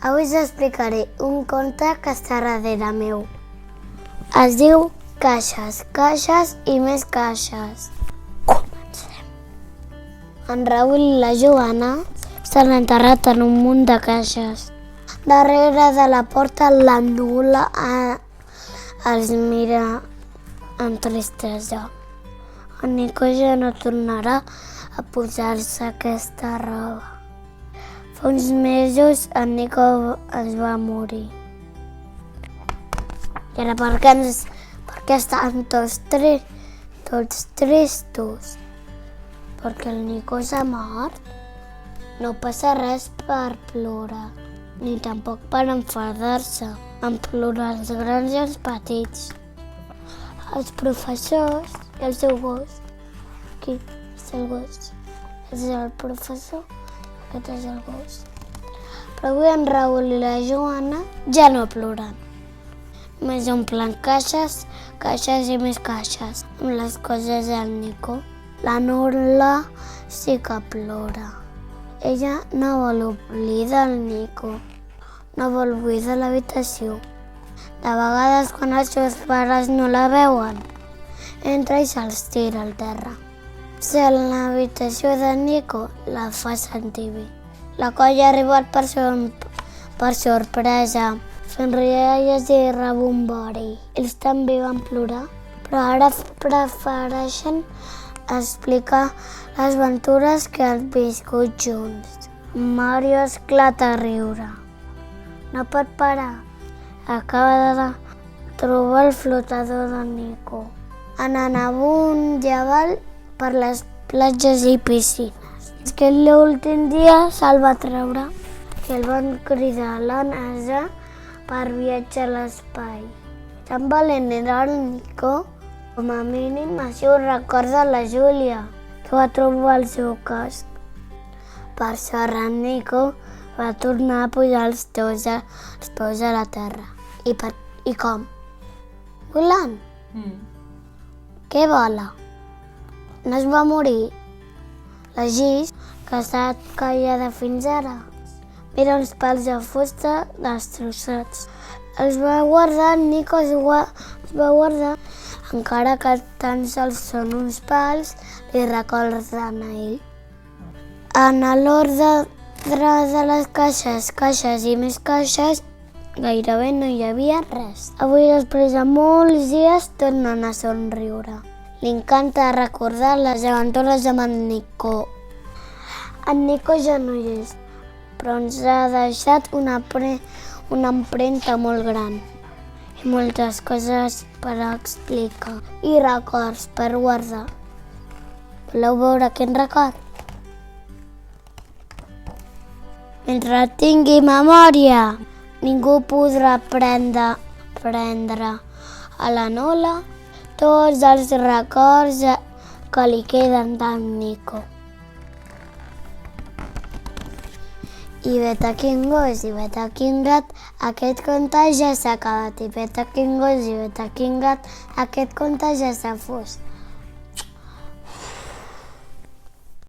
Avui us explicaré un conte que està darrere meu. Es diu Caixes, caixes i més caixes. Comencem. En Raül i la Joana s'han enterrat en un munt de caixes. Darrere de la porta la Nula els mira amb tristesa. En Nico ja no tornarà a posar-se aquesta roba. Fa uns mesos en Nico es va morir. I ara per què estan tots tristos? Perquè el Nico s'ha mort. No passa res per plorar, ni tampoc per enfadar-se. En plorar els grans i els petits. Els professors i el seu gos. Aquí és el gos. És el professor. Aquest és el gos. Però avui en Raül i la Joana ja no ploren. Només omplen caixes, caixes i més caixes amb les coses del Nico. La Nula sí que plora. Ella no vol oblidar el Nico. No vol buidar l'habitació. De vegades, quan els seus pares no la veuen, entra i se'ls tira al terra. Si a l'habitació de Nico la fa sentir bé. La colla ha arribat per sorpresa, fent rialles i rebombori. Ells també van plorar, però ara prefereixen explicar les aventures que han viscut junts. Mario esclata a riure. No pot parar. Acaba de trobar el flotador de Nico. Anant amunt i avall per les platges i piscines. És que l'últim dia se'l va treure, que el van cridar a la NASA per viatjar a l'espai. Tan valent era el Nico, com a mínim això ho recorda la Júlia, que va trobar el seu casc. Per sort en Nico va tornar a pujar els peus a la terra. I com? Volant? Què vola? No es va morir. La Gis, que ha estat callada fins ara. Mira uns pals de fusta destrossats. Els va guardar, Nico els va guardar. Encara que tan sols són uns pals, li recorden a ell. En l'ordre de les caixes i més caixes, gairebé no hi havia res. Avui, després de molts dies, tornen a somriure. Li encanta recordar les aventures amb en Nico. En Nico ja no hi és, però ens ha deixat una empremta molt gran i moltes coses per explicar i records per guardar. Voleu veure quin record? Mentre tingui memòria, ningú podrà prendre a la Nula tots els records que li queden d'en Nico. I vet aquí un gos, i vet aquí un gat, aquest conte ja s'ha acabat. I vet aquí un gos, i vet aquí un gat, aquest conte ja s'ha fos.